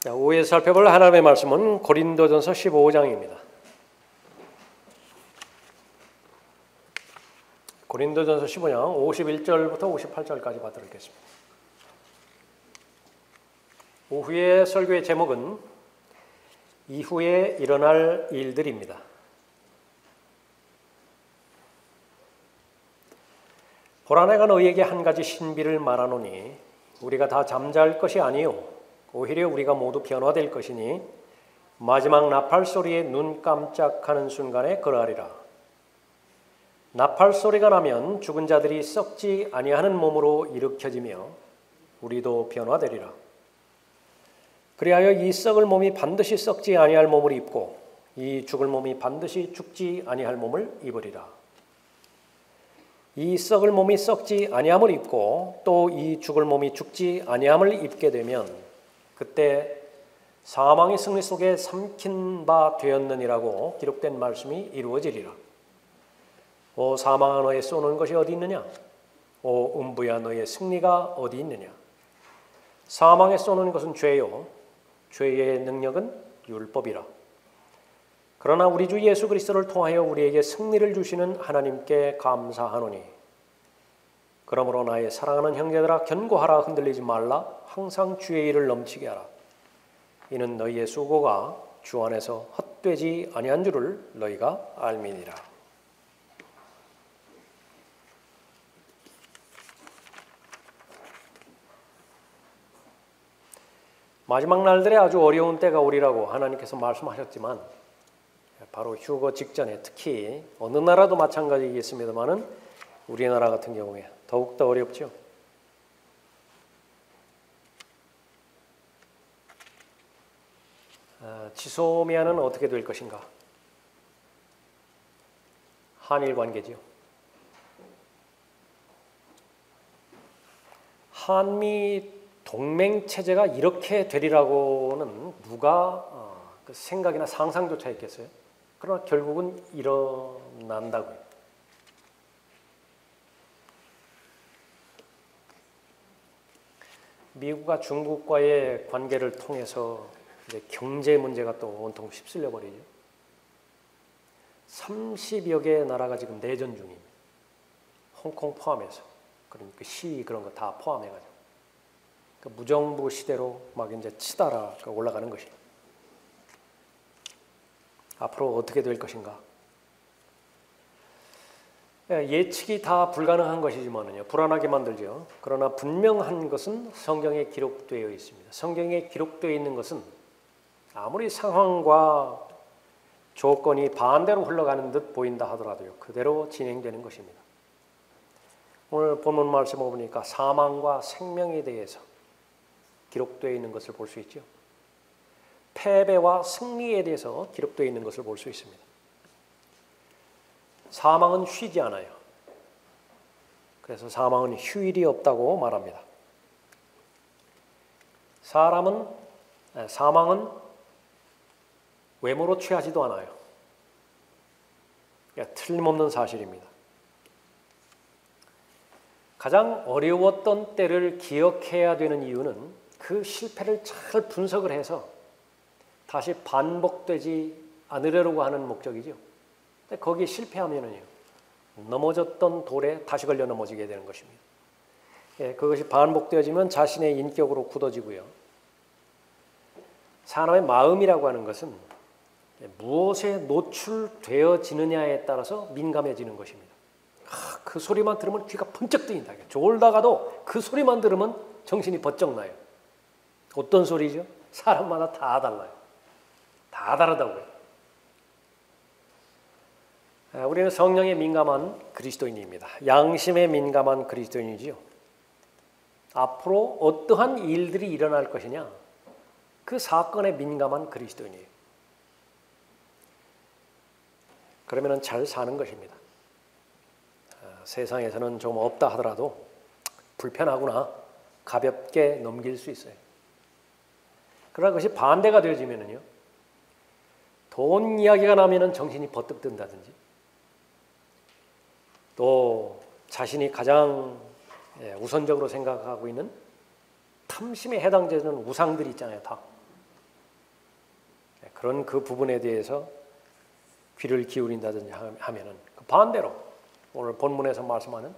오후에 살펴볼 하나님의 말씀은 고린도전서 15장입니다. 고린도전서 15장 51절부터 58절까지 받도록 하겠습니다. 오후의 설교의 제목은 이후에 일어날 일들입니다. 보라, 내가 너희에게 한 가지 신비를 말하노니 우리가 다 잠잘 것이 아니요 오히려 우리가 모두 변화될 것이니 마지막 나팔 소리에 눈 깜짝하는 순간에 그러하리라. 나팔 소리가 나면 죽은 자들이 썩지 아니하는 몸으로 일으켜지며 우리도 변화되리라. 그리하여 이 썩을 몸이 반드시 썩지 아니할 몸을 입고 이 죽을 몸이 반드시 죽지 아니할 몸을 입으리라. 이 썩을 몸이 썩지 아니함을 입고 또 이 죽을 몸이 죽지 아니함을 입게 되면 그때 사망의 승리 속에 삼킨 바 되었느니라고 기록된 말씀이 이루어지리라. 오 사망아, 너의 쏘는 것이 어디 있느냐? 오 음부야, 너의 승리가 어디 있느냐? 사망에 쏘는 것은 죄요 죄의 능력은 율법이라. 그러나 우리 주 예수 그리스도를 통하여 우리에게 승리를 주시는 하나님께 감사하노니 그러므로 나의 사랑하는 형제들아, 견고하라, 흔들리지 말라, 항상 주의 일을 넘치게 하라. 이는 너희의 수고가 주 안에서 헛되지 아니한 줄을 너희가 알미니라. 마지막 날들에 아주 어려운 때가 오리라고 하나님께서 말씀하셨지만 바로 휴거 직전에, 특히 어느 나라도 마찬가지겠습니다만은 우리나라 같은 경우에 더욱더 어렵죠. 지소미아는 어떻게 될 것인가? 한일 관계지요. 한미 동맹 체제가 이렇게 되리라고는 누가 그 생각이나 상상조차 했겠어요? 그러나 결국은 일어난다고요. 미국과 중국과의 관계를 통해서 이제 경제 문제가 또 온통 휩쓸려 버리죠. 30여 개의 나라가 지금 내전 중입니다. 홍콩 포함해서. 그러니까 시 그런 거 다 포함해가지고. 그러니까 무정부 시대로 막 이제 치달아 올라가는 것이에요. 앞으로 어떻게 될 것인가? 예측이 다 불가능한 것이지만요, 불안하게 만들죠. 그러나 분명한 것은 성경에 기록되어 있습니다. 성경에 기록되어 있는 것은 아무리 상황과 조건이 반대로 흘러가는 듯 보인다 하더라도요, 그대로 진행되는 것입니다. 오늘 본문 말씀을 보니까 사망과 생명에 대해서 기록되어 있는 것을 볼 수 있죠. 패배와 승리에 대해서 기록되어 있는 것을 볼 수 있습니다. 사망은 쉬지 않아요. 그래서 사망은 휴일이 없다고 말합니다. 사망은 외모로 취하지도 않아요. 틀림없는 사실입니다. 가장 어려웠던 때를 기억해야 되는 이유는 그 실패를 잘 분석을 해서 다시 반복되지 않으려고 하는 목적이죠. 거기에 실패하면은요, 넘어졌던 돌에 다시 걸려 넘어지게 되는 것입니다. 그것이 반복되어지면 자신의 인격으로 굳어지고요. 사람의 마음이라고 하는 것은 무엇에 노출되어지느냐에 따라서 민감해지는 것입니다. 그 소리만 들으면 귀가 번쩍 뜨인다. 졸다가도 그 소리만 들으면 정신이 번쩍 나요. 어떤 소리죠? 사람마다 다 달라요. 다 다르다고요. 우리는 성령에 민감한 그리스도인입니다. 양심에 민감한 그리스도인이지요. 앞으로 어떠한 일들이 일어날 것이냐, 그 사건에 민감한 그리스도인이에요. 그러면 잘 사는 것입니다. 세상에서는 좀 없다 하더라도 불편하구나, 가볍게 넘길 수 있어요. 그러나 그것이 반대가 되어지면은요, 돈 이야기가 나면은 정신이 버뜩 든다든지, 또 자신이 가장 우선적으로 생각하고 있는 탐심에 해당되는 우상들이 있잖아요. 다 그런 그 부분에 대해서 귀를 기울인다든지 하면은 그 반대로 오늘 본문에서 말씀하는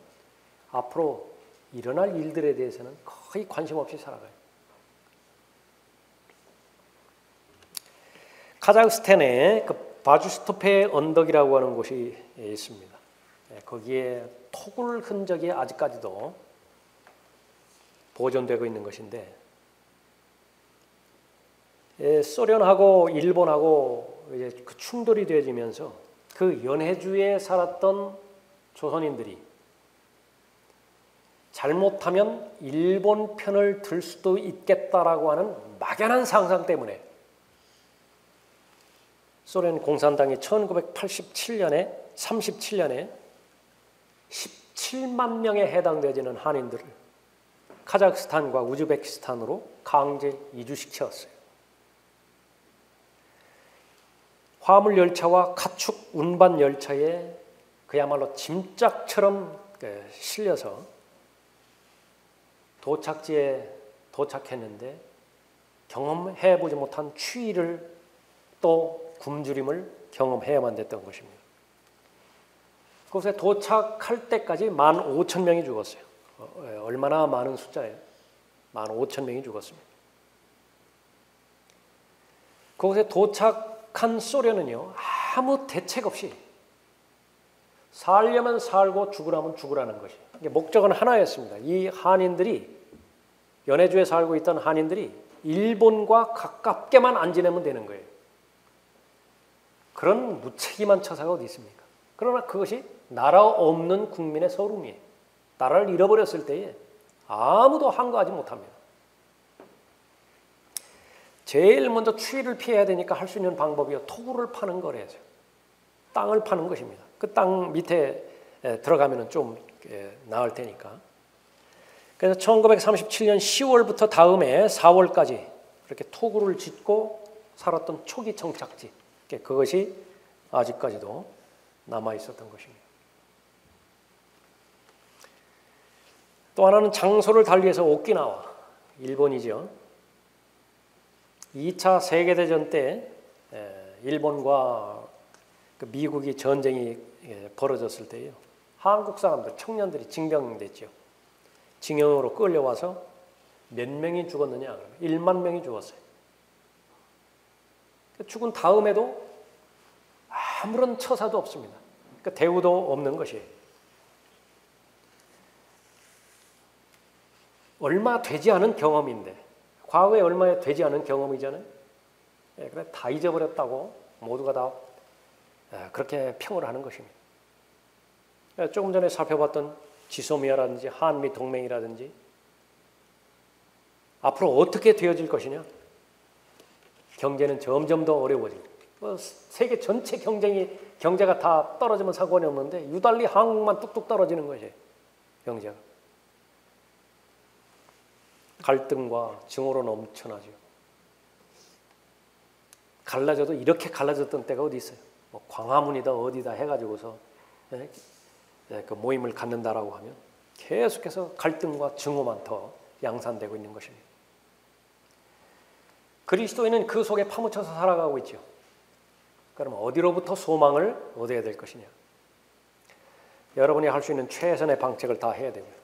앞으로 일어날 일들에 대해서는 거의 관심 없이 살아가요. 카자흐스탄에 그 바주스토페 언덕이라고 하는 곳이 있습니다. 거기에 토굴 흔적이 아직까지도 보존되고 있는 것인데, 소련하고 일본하고 이제 그 충돌이 되어지면서 그 연해주에 살았던 조선인들이 잘못하면 일본 편을 들 수도 있겠다라고 하는 막연한 상상 때문에 소련 공산당이 1987년에 17만 명에 해당되지는 한인들을 카자흐스탄과 우즈베키스탄으로 강제 이주시켰어요. 화물 열차와 가축 운반 열차에 그야말로 짐짝처럼 실려서 도착지에 도착했는데 경험해보지 못한 추위를 또 굶주림을 경험해야만 됐던 것입니다. 그곳에 도착할 때까지 15,000명이 죽었어요. 얼마나 많은 숫자예요? 15,000명이 죽었습니다. 그곳에 도착한 소련은요, 아무 대책 없이 살려면 살고 죽으라면 죽으라는 것이, 목적은 하나였습니다. 이 한인들이, 연해주에 살고 있던 한인들이 일본과 가깝게만 안 지내면 되는 거예요. 그런 무책임한 처사가 어디 있습니까? 그러나 그것이 나라 없는 국민의 서름이에요. 나라를 잃어버렸을 때에 아무도 한가하지 못합니다. 제일 먼저 추위를 피해야 되니까 할 수 있는 방법이 토굴을 파는 거래죠. 땅을 파는 것입니다. 그 땅 밑에 들어가면 좀 나을 테니까. 그래서 1937년 10월부터 다음해 4월까지 이렇게 토굴을 짓고 살았던 초기 정착지, 그것이 아직까지도 남아 있었던 것입니다. 또 하나는 장소를 달리해서 오키나와, 일본이죠. 2차 세계대전 때 일본과 미국이 전쟁이 벌어졌을 때요, 한국 사람들, 청년들이 징병됐죠. 징용으로 끌려와서 몇 명이 죽었느냐? 1만 명이 죽었어요. 죽은 다음에도 아무런 처사도 없습니다. 그러니까 대우도 없는 것이에요. 얼마 되지 않은 경험인데, 과거에 얼마 되지 않은 경험이잖아요. 그래 다 잊어버렸다고 모두가 다 그렇게 평을 하는 것입니다. 조금 전에 살펴봤던 지소미아라든지 한미 동맹이라든지 앞으로 어떻게 되어질 것이냐? 경제는 점점 더 어려워집니다. 세계 전체 경제가 다 떨어지면 상관이 없는데 유달리 한국만 뚝뚝 떨어지는 것이에요. 경제가. 갈등과 증오로 넘쳐나죠. 갈라져도 이렇게 갈라졌던 때가 어디 있어요? 뭐 광화문이다 어디다 해가지고서 그 모임을 갖는다라고 하면 계속해서 갈등과 증오만 더 양산되고 있는 것입니다. 그리스도인은 그 속에 파묻혀서 살아가고 있죠. 그럼 어디로부터 소망을 얻어야 될 것이냐? 여러분이 할 수 있는 최선의 방책을 다 해야 됩니다.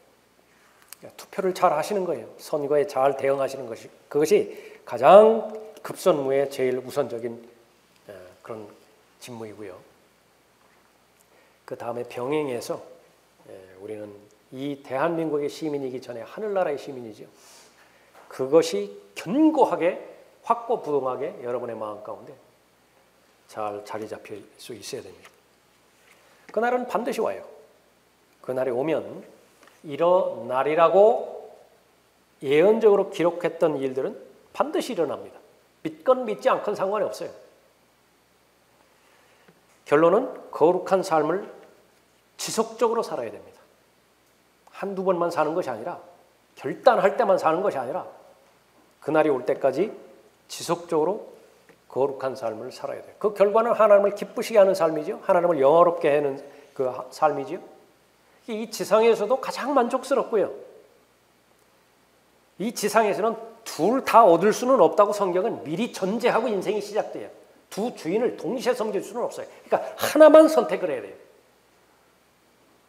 투표를 잘 하시는 거예요. 선거에 잘 대응하시는 것이, 그것이 가장 급선무의 제일 우선적인 그런 직무이고요. 그 다음에 병행해서 우리는 이 대한민국의 시민이기 전에 하늘나라의 시민이죠. 그것이 견고하게 확고부동하게 여러분의 마음 가운데 잘 자리 잡힐 수 있어야 됩니다. 그날은 반드시 와요. 그날이 오면 일어나리라고 예언적으로 기록했던 일들은 반드시 일어납니다. 믿건 믿지 않건 상관이 없어요. 결론은 거룩한 삶을 지속적으로 살아야 됩니다. 한두 번만 사는 것이 아니라, 결단할 때만 사는 것이 아니라 그날이 올 때까지 지속적으로 거룩한 삶을 살아야 돼요. 그 결과는 하나님을 기쁘시게 하는 삶이죠. 하나님을 영화롭게 하는 그 삶이죠. 이 지상에서도 가장 만족스럽고요. 이 지상에서는 둘 다 얻을 수는 없다고 성경은 미리 전제하고 인생이 시작돼요. 두 주인을 동시에 섬길 수는 없어요. 그러니까 하나만 선택을 해야 돼요.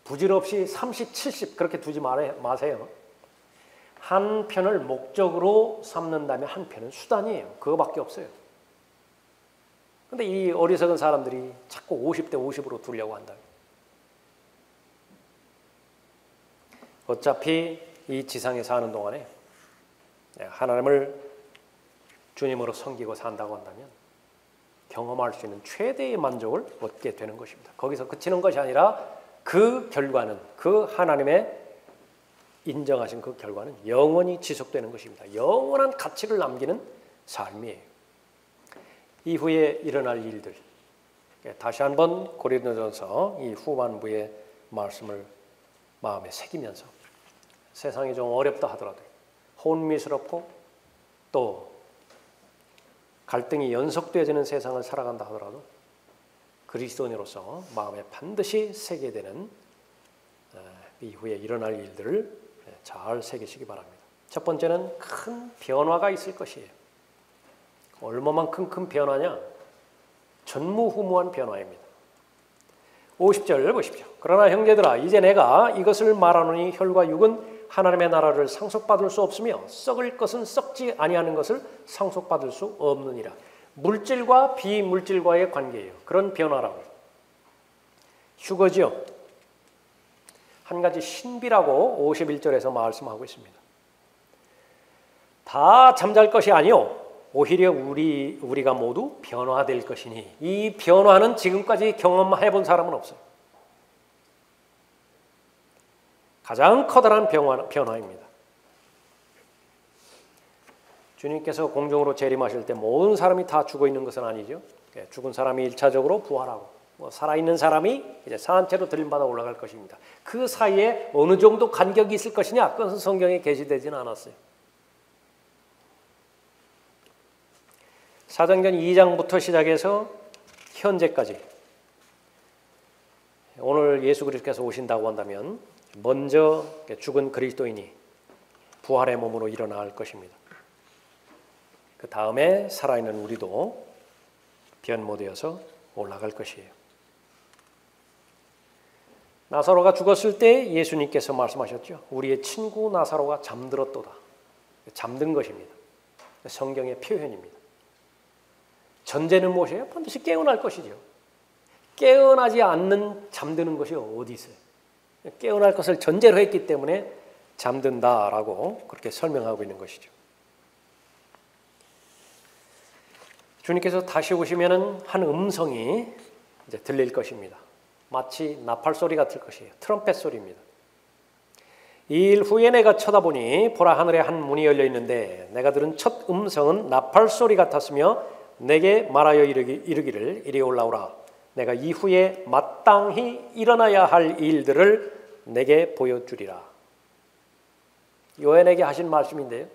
부질없이 30, 70 그렇게 두지 마세요. 한 편을 목적으로 삼는다면 한 편은 수단이에요. 그거밖에 없어요. 근데 이 어리석은 사람들이 자꾸 50대 50으로 두려고 한다. 어차피 이 지상에 사는 동안에 하나님을 주님으로 섬기고 산다고 한다면 경험할 수 있는 최대의 만족을 얻게 되는 것입니다. 거기서 그치는 것이 아니라 그 결과는, 그 하나님의 인정하신 그 결과는 영원히 지속되는 것입니다. 영원한 가치를 남기는 삶이에요. 이후에 일어날 일들, 다시 한번 고린도전서 이 후반부의 말씀을 마음에 새기면서 세상이 좀 어렵다 하더라도, 혼미스럽고 또 갈등이 연속되어지는 세상을 살아간다 하더라도 그리스도인으로서 마음에 반드시 새게 되는 이후에 일어날 일들을 잘 새기시기 바랍니다. 첫 번째는 큰 변화가 있을 것이에요. 얼마만큼 큰 변화냐? 전무후무한 변화입니다. 50절 보십시오. 그러나 형제들아 이제 내가 이것을 말하노니 혈과 육은 하나님의 나라를 상속받을 수 없으며 썩을 것은 썩지 아니하는 것을 상속받을 수 없느니라. 물질과 비물질과의 관계예요. 그런 변화라고. 휴거지요. 한 가지 신비라고 51절에서 말씀하고 있습니다. 다 잠잘 것이 아니요 오히려 우리가 모두 변화될 것이니 이 변화는 지금까지 경험해 본 사람은 없어요. 가장 커다란 변화입니다. 주님께서 공중으로 재림하실 때 모든 사람이 다 죽어 있는 것은 아니죠. 죽은 사람이 1차적으로 부활하고 살아있는 사람이 이제 산채로 들림받아 올라갈 것입니다. 그 사이에 어느 정도 간격이 있을 것이냐? 그것은 성경에 게시되지는 않았어요. 사도행전 2장부터 시작해서 현재까지 오늘 예수 그리스도께서 오신다고 한다면 먼저 죽은 그리스도인이 부활의 몸으로 일어날 것입니다. 그 다음에 살아있는 우리도 변모되어서 올라갈 것이에요. 나사로가 죽었을 때 예수님께서 말씀하셨죠. 우리의 친구 나사로가 잠들었도다. 잠든 것입니다. 성경의 표현입니다. 전제는 무엇이에요? 반드시 깨어날 것이죠. 깨어나지 않는 잠드는 것이 어디 있어요? 깨어날 것을 전제로 했기 때문에 잠든다라고 그렇게 설명하고 있는 것이죠. 주님께서 다시 오시면은 한 음성이 이제 들릴 것입니다. 마치 나팔 소리 같을 것이에요. 트럼펫 소리입니다. 이 일 후에 내가 쳐다보니 보라 하늘에 한 문이 열려 있는데 내가 들은 첫 음성은 나팔 소리 같았으며 내게 말하여 이르기를 이리 올라오라. 내가 이후에 마땅히 일어나야 할 일들을 내게 보여주리라. 요한에게 하신 말씀인데요.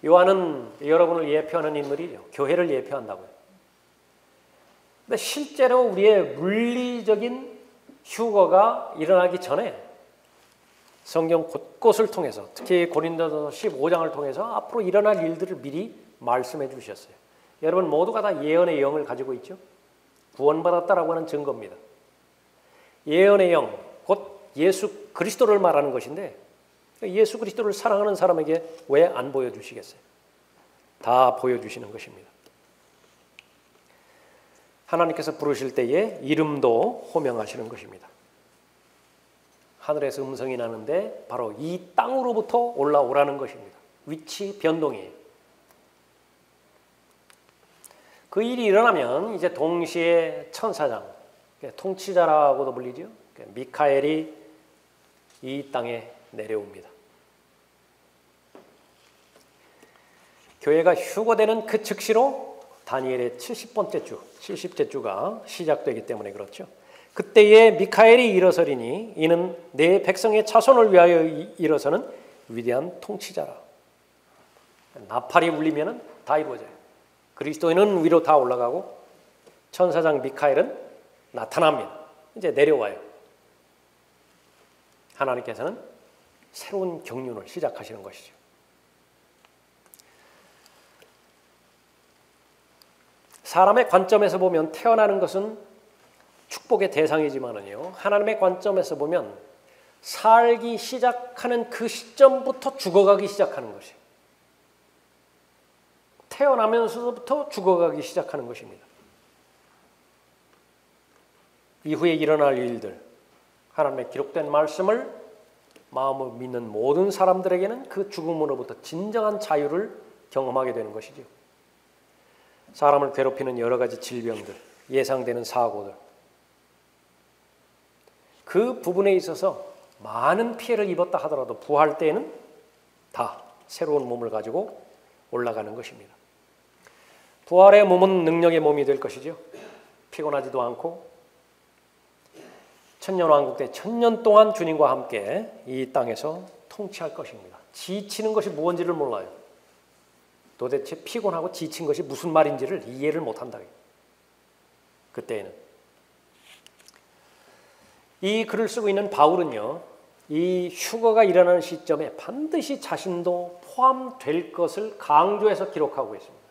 요한은 여러분을 예표하는 인물이죠. 교회를 예표한다고요. 근데 실제로 우리의 물리적인 휴거가 일어나기 전에 성경 곳곳을 통해서 특히 고린도전서 15장을 통해서 앞으로 일어날 일들을 미리 말씀해 주셨어요. 여러분 모두가 다 예언의 영을 가지고 있죠. 구원받았다라고 하는 증거입니다. 예언의 영, 곧 예수 그리스도를 말하는 것인데 예수 그리스도를 사랑하는 사람에게 왜 안 보여주시겠어요? 다 보여주시는 것입니다. 하나님께서 부르실 때에 이름도 호명하시는 것입니다. 하늘에서 음성이 나는데 바로 이 땅으로부터 올라오라는 것입니다. 위치 변동이에요. 그 일이 일어나면 이제 동시에 천사장, 통치자라고도 불리죠. 미카엘이 이 땅에 내려옵니다. 교회가 휴거되는 그 즉시로 다니엘의 70번째 주, 70째 주가 시작되기 때문에 그렇죠. 그때에 미카엘이 일어서리니 이는 내 백성의 자손을 위하여 일어서는 위대한 통치자라. 나팔이 울리면 다 이루어져요. 그리스도인은 위로 다 올라가고 천사장 미카엘은 나타납니다. 이제 내려와요. 하나님께서는 새로운 경륜을 시작하시는 것이죠. 사람의 관점에서 보면 태어나는 것은 축복의 대상이지만은요, 하나님의 관점에서 보면 살기 시작하는 그 시점부터 죽어가기 시작하는 것이에요. 태어나면서부터 죽어가기 시작하는 것입니다. 이후에 일어날 일들, 하나님의 기록된 말씀을 마음으로 믿는 모든 사람들에게는 그 죽음으로부터 진정한 자유를 경험하게 되는 것이죠. 사람을 괴롭히는 여러 가지 질병들, 예상되는 사고들, 그 부분에 있어서 많은 피해를 입었다 하더라도 부활 때에는 다 새로운 몸을 가지고 올라가는 것입니다. 부활의 몸은 능력의 몸이 될 것이죠. 피곤하지도 않고 천년왕국 때 천년 동안 주님과 함께 이 땅에서 통치할 것입니다. 지치는 것이 무엇인지를 몰라요. 도대체 피곤하고 지친 것이 무슨 말인지를 이해를 못한다. 그때에는. 이 글을 쓰고 있는 바울은요, 이 휴거가 일어나는 시점에 반드시 자신도 포함될 것을 강조해서 기록하고 있습니다.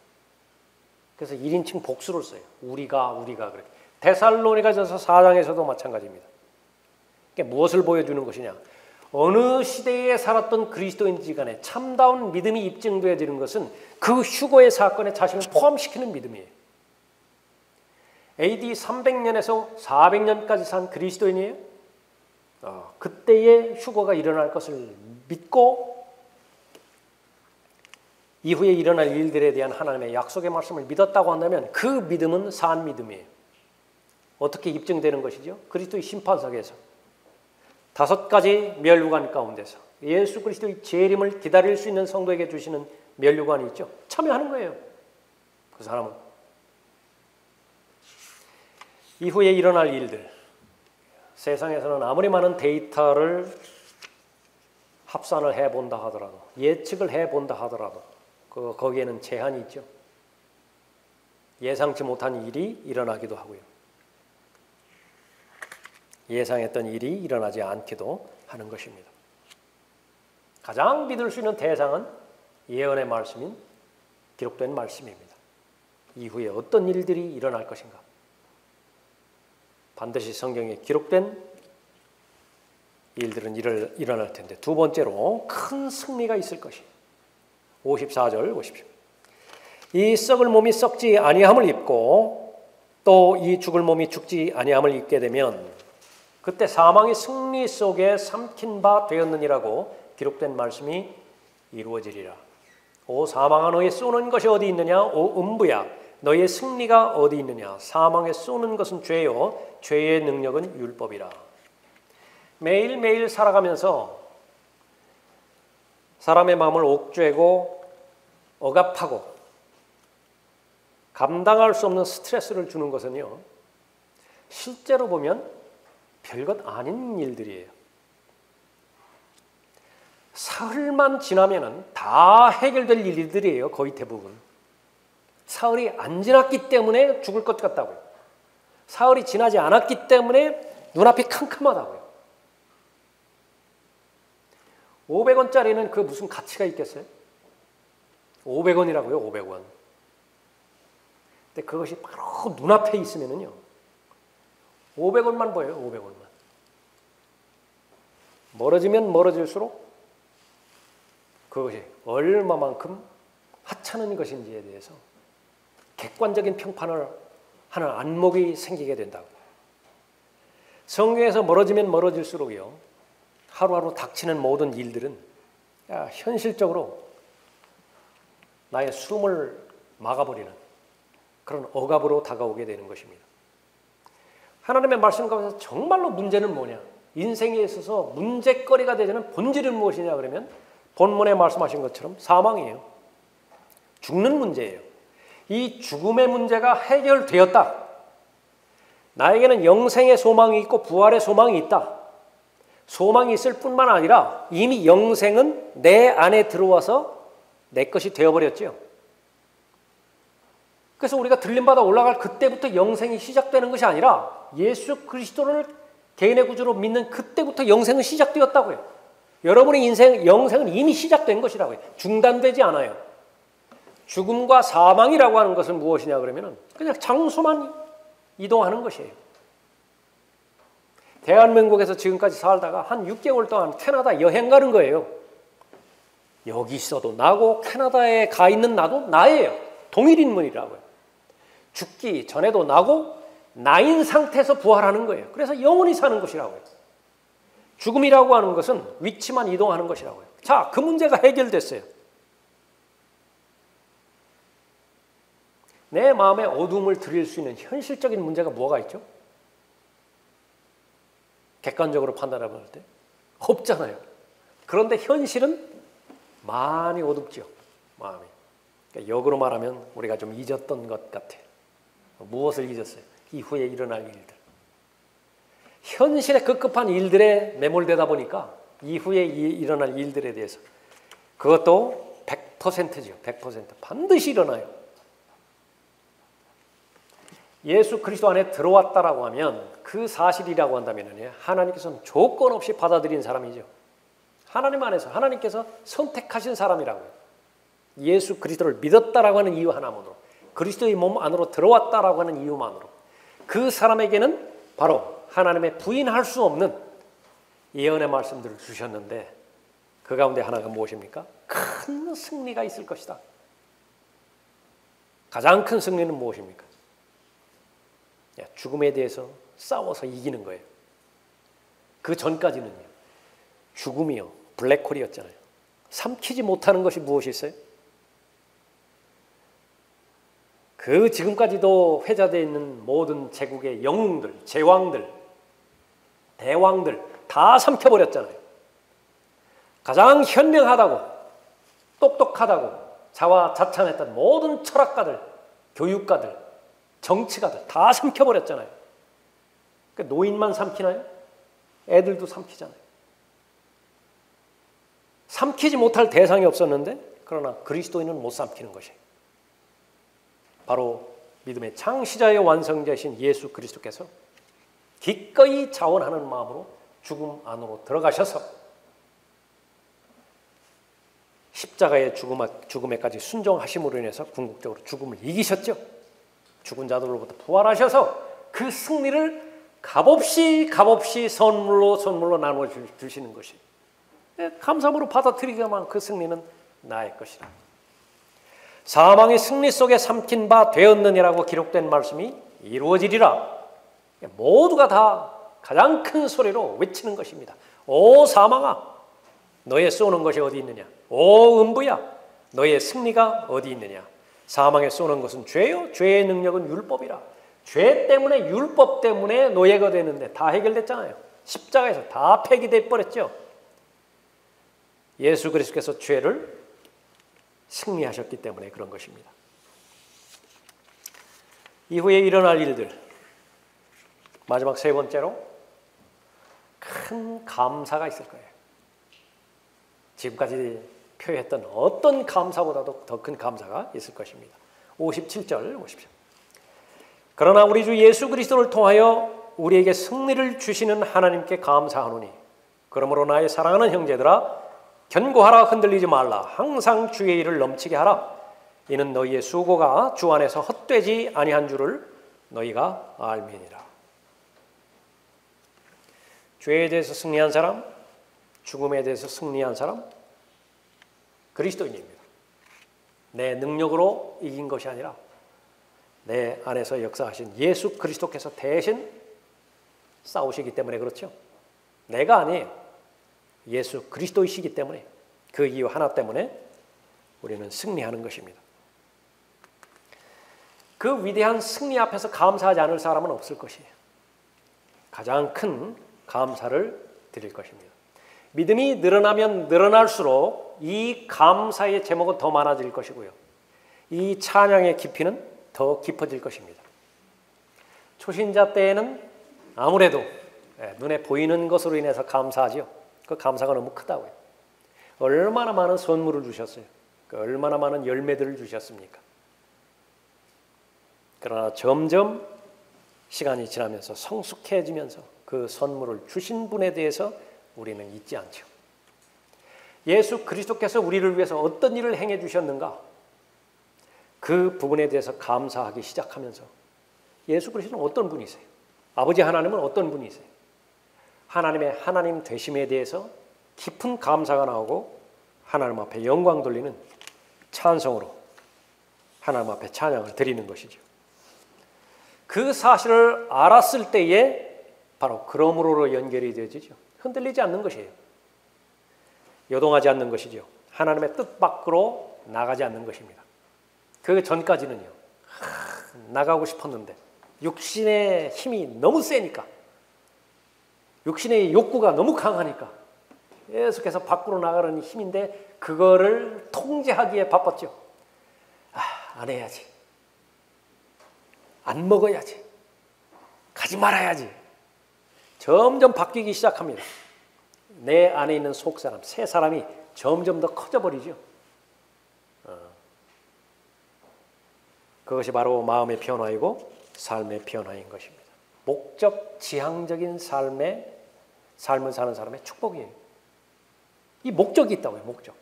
그래서 1인칭 복수를 써요. 우리가 그렇게. 데살로니가전서 4장에서도 마찬가지입니다. 그러니까 무엇을 보여주는 것이냐? 어느 시대에 살았던 그리스도인들 간에 참다운 믿음이 입증되어지는 것은 그 휴거의 사건에 자신을 포함시키는 믿음이에요. AD 300년에서 400년까지 산 그리스도인이에요. 그때의 휴거가 일어날 것을 믿고 이후에 일어날 일들에 대한 하나님의 약속의 말씀을 믿었다고 한다면 그 믿음은 산 믿음이에요. 어떻게 입증되는 것이죠? 그리스도의 심판석에서 5가지 면류관 가운데서 예수 그리스도의 재림을 기다릴 수 있는 성도에게 주시는 면류관이 있죠. 참여하는 거예요. 그 사람은. 이후에 일어날 일들, 세상에서는 아무리 많은 데이터를 합산을 해본다 하더라도, 예측을 해본다 하더라도 거기에는 제한이 있죠. 예상치 못한 일이 일어나기도 하고요. 예상했던 일이 일어나지 않기도 하는 것입니다. 가장 믿을 수 있는 대상은 예언의 말씀인 기록된 말씀입니다. 이후에 어떤 일들이 일어날 것인가? 반드시 성경에 기록된 일들은 일어날 텐데, 두 번째로 큰 승리가 있을 것이에요. 54절 보십시오. 이 썩을 몸이 썩지 아니함을 입고 또 이 죽을 몸이 죽지 아니함을 입게 되면 그때 사망의 승리 속에 삼킨 바 되었느니라고 기록된 말씀이 이루어지리라. 오 사망아, 너의 쏘는 것이 어디 있느냐? 오 음부야, 너의 승리가 어디 있느냐? 사망에 쏘는 것은 죄요, 죄의 능력은 율법이라. 매일매일 살아가면서 사람의 마음을 옥죄고 억압하고 감당할 수 없는 스트레스를 주는 것은요, 실제로 보면 별것 아닌 일들이에요. 사흘만 지나면은 다 해결될 일들이에요. 거의 대부분. 사흘이 안 지났기 때문에 죽을 것 같다고요. 사흘이 지나지 않았기 때문에 눈앞이 캄캄하다고요. 500원짜리는 그 무슨 가치가 있겠어요? 500원이라고요. 500원. 근데 그것이 바로 눈앞에 있으면은요, 500원만 보여요. 500원만. 멀어지면 멀어질수록 그것이 얼마만큼 하찮은 것인지에 대해서 객관적인 평판을 하는 안목이 생기게 된다고. 성경에서 멀어지면 멀어질수록요, 하루하루 닥치는 모든 일들은 현실적으로 나의 숨을 막아버리는 그런 억압으로 다가오게 되는 것입니다. 하나님의 말씀 가운데서 정말로 문제는 뭐냐? 인생에 있어서 문제거리가 되는 본질은 무엇이냐 그러면 본문에 말씀하신 것처럼 사망이에요. 죽는 문제예요. 이 죽음의 문제가 해결되었다. 나에게는 영생의 소망이 있고 부활의 소망이 있다. 소망이 있을 뿐만 아니라 이미 영생은 내 안에 들어와서 내 것이 되어버렸죠. 그래서 우리가 들림받아 올라갈 그때부터 영생이 시작되는 것이 아니라 예수 그리스도를 개인의 구주로 믿는 그때부터 영생은 시작되었다고요. 여러분의 인생, 영생은 이미 시작된 것이라고요. 중단되지 않아요. 죽음과 사망이라고 하는 것은 무엇이냐 그러면 그냥 장소만 이동하는 것이에요. 대한민국에서 지금까지 살다가 한 6개월 동안 캐나다 여행 가는 거예요. 여기 있어도 나고 캐나다에 가 있는 나도 나예요. 동일 인물이라고요. 죽기 전에도 나고 나인 상태에서 부활하는 거예요. 그래서 영원히 사는 것이라고요. 죽음이라고 하는 것은 위치만 이동하는 것이라고요. 자, 그 문제가 해결됐어요. 내 마음에 어둠을 드릴 수 있는 현실적인 문제가 뭐가 있죠? 객관적으로 판단해 볼 때 없잖아요. 그런데 현실은 많이 어둡죠. 마음이. 그러니까 역으로 말하면 우리가 좀 잊었던 것 같아요. 무엇을 잊었어요? 이후에 일어날 일들. 현실의 급급한 일들에 매몰되다 보니까 이후에 일어날 일들에 대해서 그것도 100%죠. 100%. 반드시 일어나요. 예수 그리스도 안에 들어왔다라고 하면 그 사실이라고 한다면 하나님께서는 조건 없이 받아들인 사람이죠. 하나님 안에서 하나님께서 선택하신 사람이라고요. 예수 그리스도를 믿었다라고 하는 이유 하나만으로, 그리스도의 몸 안으로 들어왔다라고 하는 이유만으로 그 사람에게는 바로 하나님의 부인할 수 없는 예언의 말씀들을 주셨는데 그 가운데 하나가 무엇입니까? 큰 승리가 있을 것이다. 가장 큰 승리는 무엇입니까? 죽음에 대해서 싸워서 이기는 거예요. 그 전까지는요. 죽음이요. 블랙홀이었잖아요. 삼키지 못하는 것이 무엇이 있어요? 그 지금까지도 회자되어 있는 모든 제국의 영웅들, 제왕들, 대왕들 다 삼켜버렸잖아요. 가장 현명하다고, 똑똑하다고 자화자찬했던 모든 철학가들, 교육가들, 정치가들 다 삼켜버렸잖아요. 그러니까 노인만 삼키나요? 애들도 삼키잖아요. 삼키지 못할 대상이 없었는데 그러나 그리스도인은 못 삼키는 것이에요. 바로 믿음의 창시자의 완성자이신 예수 그리스도께서 기꺼이 자원하는 마음으로 죽음 안으로 들어가셔서 십자가의 죽음에까지 순종하심으로 인해서 궁극적으로 죽음을 이기셨죠. 죽은 자들로부터 부활하셔서 그 승리를 값없이 선물로 나눠 주시는 것이 감사함으로 받아들이기만 그 승리는 나의 것이라. 사망의 승리 속에 삼킨 바 되었느니라고 기록된 말씀이 이루어지리라. 모두가 다 가장 큰 소리로 외치는 것입니다. 오 사망아, 너의 쏘는 것이 어디 있느냐? 오 음부야, 너의 승리가 어디 있느냐? 사망에 쏘는 것은 죄요, 죄의 능력은 율법이라. 죄 때문에, 율법 때문에 노예가 되는데 다 해결됐잖아요. 십자가에서 다 폐기돼 버렸죠. 예수 그리스도께서 죄를 승리하셨기 때문에 그런 것입니다. 이후에 일어날 일들, 마지막 세 번째로 큰 감사가 있을 거예요. 지금까지 표했던 어떤 감사보다도 더 큰 감사가 있을 것입니다. 57절 보십시오. 그러나 우리 주 예수 그리스도를 통하여 우리에게 승리를 주시는 하나님께 감사하노니 그러므로 나의 사랑하는 형제들아 견고하라, 흔들리지 말라, 항상 주의 일을 넘치게 하라. 이는 너희의 수고가 주 안에서 헛되지 아니한 줄을 너희가 알미니라. 죄에 대해서 승리한 사람, 죽음에 대해서 승리한 사람, 그리스도인입니다. 내 능력으로 이긴 것이 아니라 내 안에서 역사하신 예수 그리스도께서 대신 싸우시기 때문에 그렇죠. 내가 아니에요. 예수 그리스도이시기 때문에 그 이유 하나 때문에 우리는 승리하는 것입니다. 그 위대한 승리 앞에서 감사하지 않을 사람은 없을 것이에요. 가장 큰 감사를 드릴 것입니다. 믿음이 늘어나면 늘어날수록 이 감사의 제목은 더 많아질 것이고요. 이 찬양의 깊이는 더 깊어질 것입니다. 초신자 때에는 아무래도 눈에 보이는 것으로 인해서 감사하죠. 그 감사가 너무 크다고요. 얼마나 많은 선물을 주셨어요. 얼마나 많은 열매들을 주셨습니까? 그러나 점점 시간이 지나면서 성숙해지면서 그 선물을 주신 분에 대해서 우리는 잊지 않죠. 예수 그리스도께서 우리를 위해서 어떤 일을 행해 주셨는가? 그 부분에 대해서 감사하기 시작하면서 예수 그리스도는 어떤 분이세요? 아버지 하나님은 어떤 분이세요? 하나님의 하나님 되심에 대해서 깊은 감사가 나오고 하나님 앞에 영광 돌리는 찬송으로 하나님 앞에 찬양을 드리는 것이죠. 그 사실을 알았을 때에 바로 그러므로로 연결이 되어지죠. 흔들리지 않는 것이에요. 요동하지 않는 것이죠. 하나님의 뜻 밖으로 나가지 않는 것입니다. 그 전까지는요. 나가고 싶었는데 육신의 힘이 너무 세니까, 육신의 욕구가 너무 강하니까 계속해서 밖으로 나가는 힘인데 그거를 통제하기에 바빴죠. 안 해야지. 안 먹어야지. 가지 말아야지. 점점 바뀌기 시작합니다. 내 안에 있는 속사람, 새 사람이 점점 더 커져버리죠. 그것이 바로 마음의 변화이고 삶의 변화인 것입니다. 목적 지향적인 삶을 사는 사람의 축복이에요. 이 목적이 있다고요. 목적.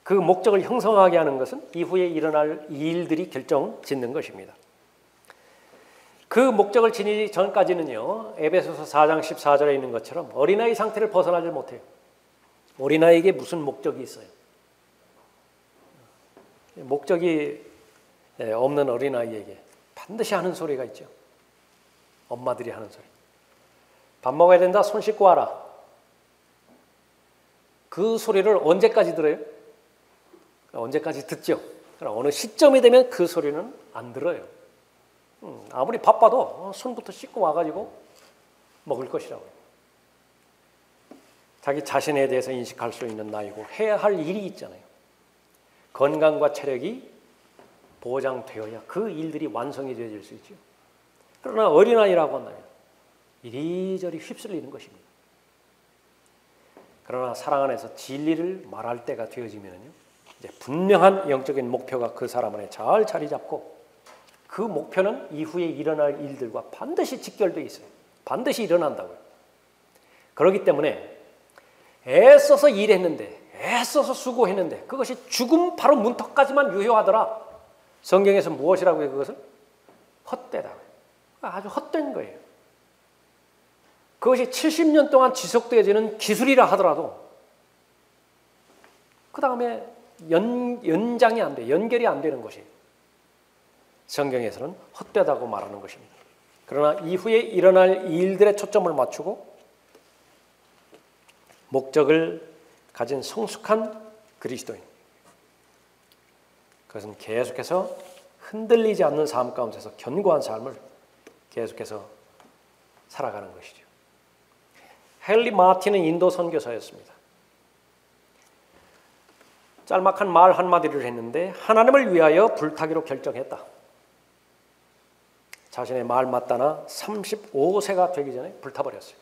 그 목적을 형성하게 하는 것은 이후에 일어날 일들이 결정짓는 것입니다. 그 목적을 지니기 전까지는요, 에베소서 4장 14절에 있는 것처럼 어린아이 상태를 벗어나지 못해요. 어린아이에게 무슨 목적이 있어요? 목적이 없는 어린아이에게 반드시 하는 소리가 있죠. 엄마들이 하는 소리. 밥 먹어야 된다, 손 씻고 와라. 그 소리를 언제까지 들어요? 언제까지 듣죠? 그러나 어느 시점이 되면 그 소리는 안 들어요. 아무리 바빠도 손부터 씻고 와가지고 먹을 것이라고요. 자기 자신에 대해서 인식할 수 있는 나이고 해야 할 일이 있잖아요. 건강과 체력이 보장되어야 그 일들이 완성이 되어질 수 있죠. 그러나 어린아이라고 한다면 이리저리 휩쓸리는 것입니다. 그러나 사랑 안에서 진리를 말할 때가 되어지면요, 이제 분명한 영적인 목표가 그 사람 안에 잘 자리 잡고 그 목표는 이후에 일어날 일들과 반드시 직결되어 있어요. 반드시 일어난다고요. 그렇기 때문에 애써서 일했는데, 애써서 수고했는데 그것이 죽음 바로 문턱까지만 유효하더라. 성경에서 무엇이라고 해요? 그것을? 헛되다고요. 아주 헛된 거예요. 그것이 70년 동안 지속되어지는 기술이라 하더라도 그 다음에 연장이 안 돼, 연결이 안 되는 것이에요. 성경에서는 헛되다고 말하는 것입니다. 그러나 이후에 일어날 일들에 초점을 맞추고 목적을 가진 성숙한 그리스도인, 그것은 계속해서 흔들리지 않는 삶 가운데서 견고한 삶을 계속해서 살아가는 것이죠. 헨리 마틴은 인도 선교사였습니다. 짤막한 말 한마디를 했는데 하나님을 위하여 불타기로 결정했다. 자신의 말 맞다나 35세가 되기 전에 불타버렸어요.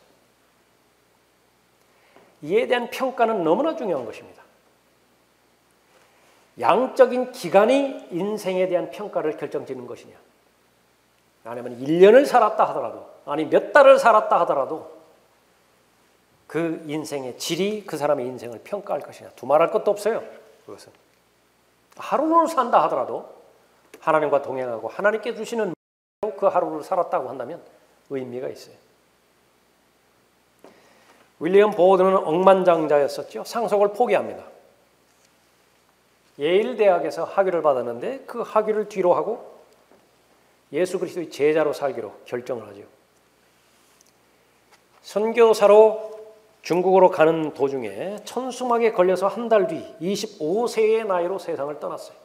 이에 대한 평가는 너무나 중요한 것입니다. 양적인 기간이 인생에 대한 평가를 결정짓는 것이냐, 아니면 1년을 살았다 하더라도, 아니 몇 달을 살았다 하더라도 그 인생의 질이 그 사람의 인생을 평가할 것이냐, 두말할 것도 없어요. 그것은 하루를 산다 하더라도 하나님과 동행하고 하나님께 주시는 그 하루를 살았다고 한다면 의미가 있어요. 윌리엄 보드는 억만장자였었죠. 상속을 포기합니다. 예일 대학에서 학위를 받았는데 그 학위를 뒤로 하고 예수 그리스도의 제자로 살기로 결정을 하죠. 선교사로 중국으로 가는 도중에 천수막에 걸려서 한 달 뒤 25세의 나이로 세상을 떠났어요.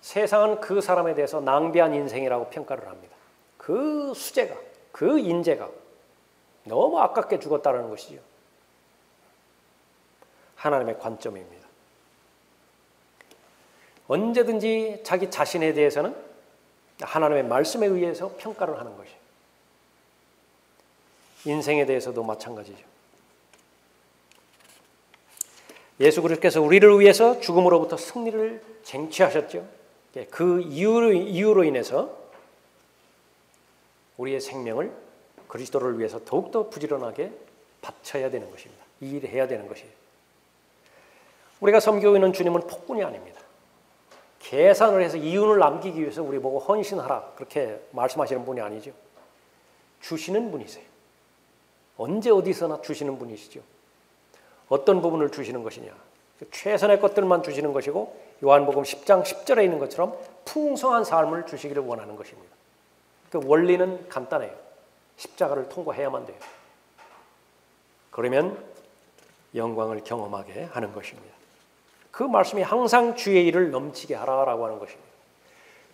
세상은 그 사람에 대해서 낭비한 인생이라고 평가를 합니다. 그 수재가, 그 인재가 너무 아깝게 죽었다는 것이죠. 하나님의 관점입니다. 언제든지 자기 자신에 대해서는 하나님의 말씀에 의해서 평가를 하는 것이에요. 인생에 대해서도 마찬가지죠. 예수 그리스도께서 우리를 위해서 죽음으로부터 승리를 쟁취하셨죠. 그 이유로 인해서 우리의 생명을 그리스도를 위해서 더욱더 부지런하게 바쳐야 되는 것입니다. 일해야 되는 것이에요. 우리가 섬기고 있는 주님은 폭군이 아닙니다. 계산을 해서 이윤을 남기기 위해서 우리 보고 헌신하라 그렇게 말씀하시는 분이 아니죠. 주시는 분이세요. 언제 어디서나 주시는 분이시죠. 어떤 부분을 주시는 것이냐. 최선의 것들만 주시는 것이고 요한복음 10장 10절에 있는 것처럼 풍성한 삶을 주시기를 원하는 것입니다. 그 원리는 간단해요. 십자가를 통과해야만 돼요. 그러면 영광을 경험하게 하는 것입니다. 그 말씀이 항상 주의 일을 넘치게 하라라고 하는 것입니다.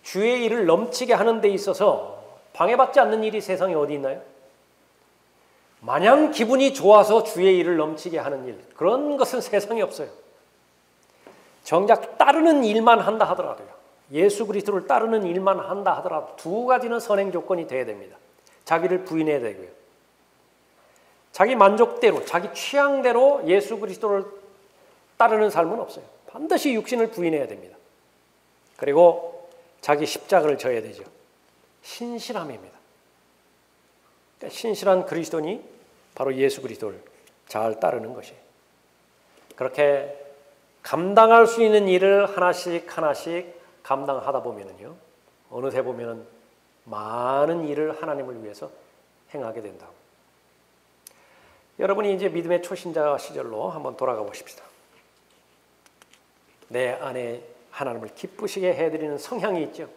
주의 일을 넘치게 하는 데 있어서 방해받지 않는 일이 세상에 어디 있나요? 마냥 기분이 좋아서 주의 일을 넘치게 하는 일, 그런 것은 세상에 없어요. 정작 따르는 일만 한다 하더라도요, 예수 그리스도를 따르는 일만 한다 하더라도 두 가지는 선행 조건이 돼야 됩니다. 자기를 부인해야 되고요, 자기 만족대로 자기 취향대로 예수 그리스도를 따르는 삶은 없어요. 반드시 육신을 부인해야 됩니다. 그리고 자기 십자가를 져야 되죠. 신실함입니다. 그러니까 신실한 그리스도인이 바로 예수 그리스도를 잘 따르는 것이에요. 그렇게 감당할 수 있는 일을 하나씩 하나씩 감당하다 보면은요, 어느새 보면은 많은 일을 하나님을 위해서 행하게 된다고. 여러분이 이제 믿음의 초신자 시절로 한번 돌아가 보십시다. 내 안에 하나님을 기쁘시게 해드리는 성향이 있죠.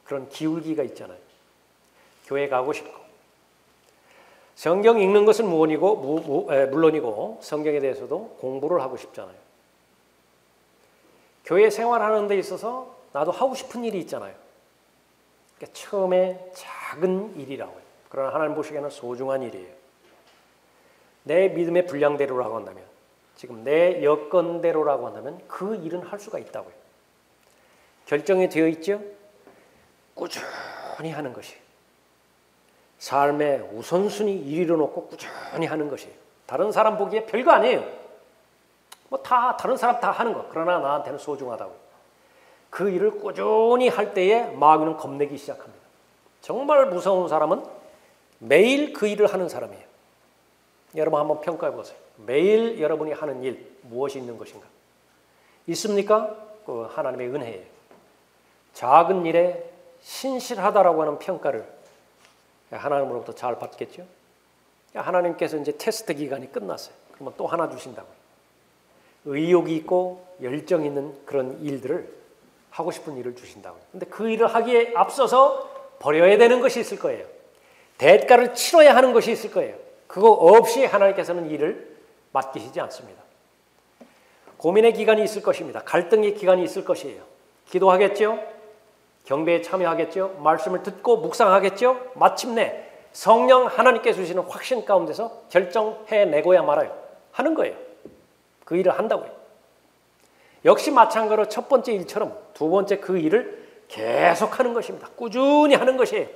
그런 기울기가 있잖아요. 교회 가고 싶고, 성경 읽는 것은 물론이고 성경에 대해서도 공부를 하고 싶잖아요. 교회 생활하는 데 있어서 나도 하고 싶은 일이 있잖아요. 그러니까 처음에 작은 일이라고 해요. 그러나 하나님 보시기에는 소중한 일이에요. 내 믿음의 분량대로라고 한다면, 지금 내 여건대로라고 한다면 그 일은 할 수가 있다고요. 결정이 되어 있죠. 꾸준히 하는 것이 삶의 우선순위 1위로 놓고 꾸준히 하는 것이에요. 다른 사람 보기에 별거 아니에요. 뭐 다 다른 사람 다 하는 거. 그러나 나한테는 소중하다고. 그 일을 꾸준히 할 때에 마귀는 겁내기 시작합니다. 정말 무서운 사람은 매일 그 일을 하는 사람이에요. 여러분 한번 평가해 보세요. 매일 여러분이 하는 일 무엇이 있는 것인가? 있습니까? 그 하나님의 은혜예요. 작은 일에 신실하다라고 하는 평가를 하나님으로부터 잘 받겠죠. 하나님께서 이제 테스트 기간이 끝났어요. 그러면 또 하나 주신다고요. 의욕이 있고 열정 있는 그런 일들을 하고 싶은 일을 주신다고요. 근데 그 일을 하기에 앞서서 버려야 되는 것이 있을 거예요. 대가를 치러야 하는 것이 있을 거예요. 그거 없이 하나님께서는 일을 맡기시지 않습니다. 고민의 기간이 있을 것입니다. 갈등의 기간이 있을 것이에요. 기도하겠죠? 경배에 참여하겠죠? 말씀을 듣고 묵상하겠죠? 마침내 성령 하나님께서 주시는 확신 가운데서 결정해내고야 말아요. 하는 거예요. 그 일을 한다고요. 역시 마찬가지로 첫 번째 일처럼 두 번째 그 일을 계속하는 것입니다. 꾸준히 하는 것이에요.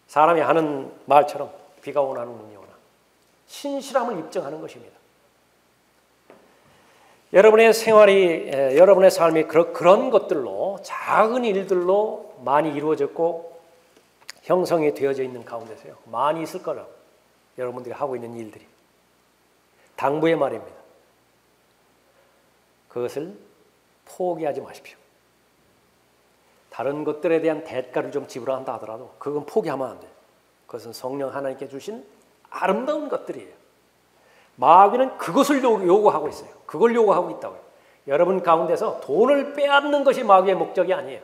사람이 하는 말처럼 비가 오나 눈이 오나 신실함을 입증하는 것입니다. 여러분의 생활이, 여러분의 삶이 그런 것들로, 작은 일들로 많이 이루어졌고 형성이 되어져 있는 가운데서요, 많이 있을 거라고. 여러분들이 하고 있는 일들이. 당부의 말입니다. 그것을 포기하지 마십시오. 다른 것들에 대한 대가를 좀 지불한다 하더라도 그건 포기하면 안 돼요. 그것은 성령 하나님께 주신 아름다운 것들이에요. 마귀는 그것을 요구하고 있어요. 그걸 요구하고 있다고요. 여러분 가운데서 돈을 빼앗는 것이 마귀의 목적이 아니에요.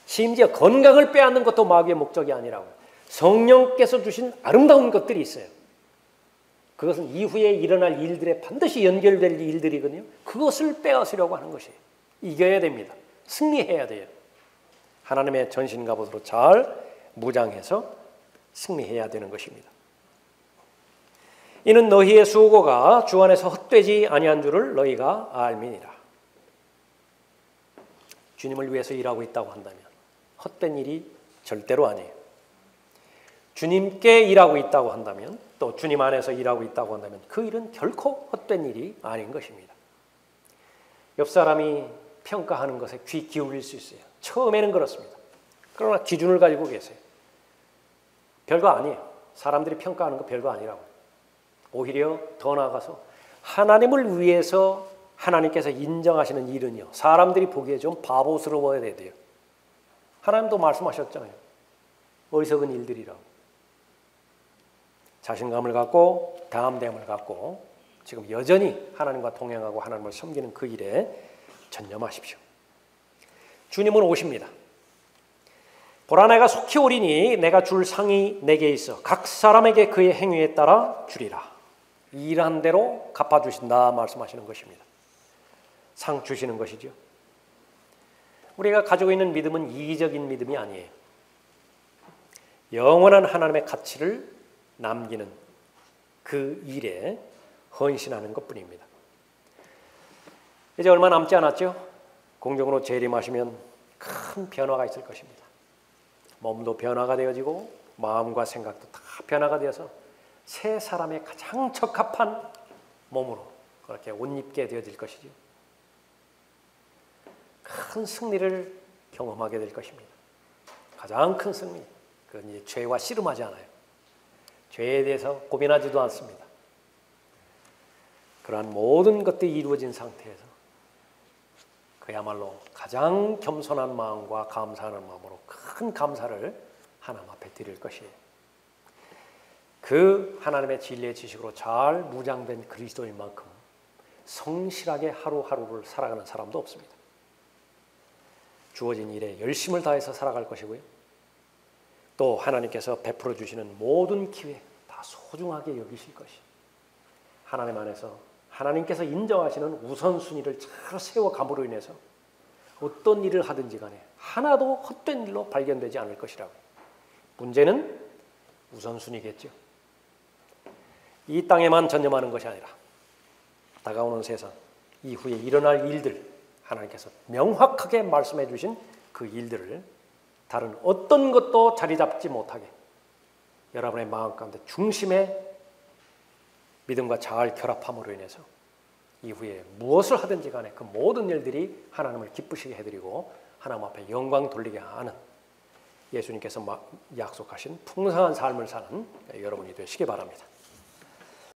심지어 건강을 빼앗는 것도 마귀의 목적이 아니라고요. 성령께서 주신 아름다운 것들이 있어요. 그것은 이후에 일어날 일들에 반드시 연결될 일들이거든요. 그것을 빼앗으려고 하는 것이에요. 이겨야 됩니다. 승리해야 돼요. 하나님의 전신갑옷으로 잘 무장해서 승리해야 되는 것입니다. 이는 너희의 수고가 주 안에서 헛되지 아니한 줄을 너희가 알미니라. 주님을 위해서 일하고 있다고 한다면 헛된 일이 절대로 아니에요. 주님께 일하고 있다고 한다면, 또 주님 안에서 일하고 있다고 한다면 그 일은 결코 헛된 일이 아닌 것입니다. 옆 사람이 평가하는 것에 귀 기울일 수 있어요. 처음에는 그렇습니다. 그러나 기준을 가지고 계세요. 별거 아니에요. 사람들이 평가하는 거 별거 아니라고. 오히려 더 나아가서 하나님을 위해서 하나님께서 인정하시는 일은요, 사람들이 보기에 좀 바보스러워야 돼요. 하나님도 말씀하셨잖아요. 어리석은 일들이라고. 자신감을 갖고 담대함을 갖고 지금 여전히 하나님과 동행하고 하나님을 섬기는 그 일에 전념하십시오. 주님은 오십니다. 보라, 내가 속히 오리니 내가 줄 상이 내게 있어 각 사람에게 그의 행위에 따라 주리라. 일한 대로 갚아주신다 말씀하시는 것입니다. 상 주시는 것이죠. 우리가 가지고 있는 믿음은 이기적인 믿음이 아니에요. 영원한 하나님의 가치를 남기는 그 일에 헌신하는 것뿐입니다. 이제 얼마 남지 않았죠? 공중으로 재림하시면 큰 변화가 있을 것입니다. 몸도 변화가 되어지고 마음과 생각도 다 변화가 되어서 새 사람의 가장 적합한 몸으로 그렇게 옷 입게 되어질 것이죠. 큰 승리를 경험하게 될 것입니다. 가장 큰 승리. 그건 이제 죄와 씨름하지 않아요. 죄에 대해서 고민하지도 않습니다. 그러한 모든 것들이 이루어진 상태에서 그야말로 가장 겸손한 마음과 감사하는 마음으로 큰 감사를 하나님 앞에 드릴 것이에요. 그 하나님의 진리의 지식으로 잘 무장된 그리스도인 만큼 성실하게 하루하루를 살아가는 사람도 없습니다. 주어진 일에 열심을 다해서 살아갈 것이고요. 또 하나님께서 베풀어 주시는 모든 기회 다 소중하게 여기실 것이. 하나님 안에서 하나님께서 인정하시는 우선순위를 잘 세워감으로 인해서 어떤 일을 하든지 간에 하나도 헛된 일로 발견되지 않을 것이라고. 문제는 우선순위겠죠. 이 땅에만 전념하는 것이 아니라 다가오는 세상 이후에 일어날 일들, 하나님께서 명확하게 말씀해 주신 그 일들을 다른 어떤 것도 자리 잡지 못하게 여러분의 마음 가운데 중심에 믿음과 잘 결합함으로 인해서 이후에 무엇을 하든지 간에 그 모든 일들이 하나님을 기쁘시게 해드리고 하나님 앞에 영광 돌리게 하는 예수님께서 약속하신 풍성한 삶을 사는 여러분이 되시기 바랍니다.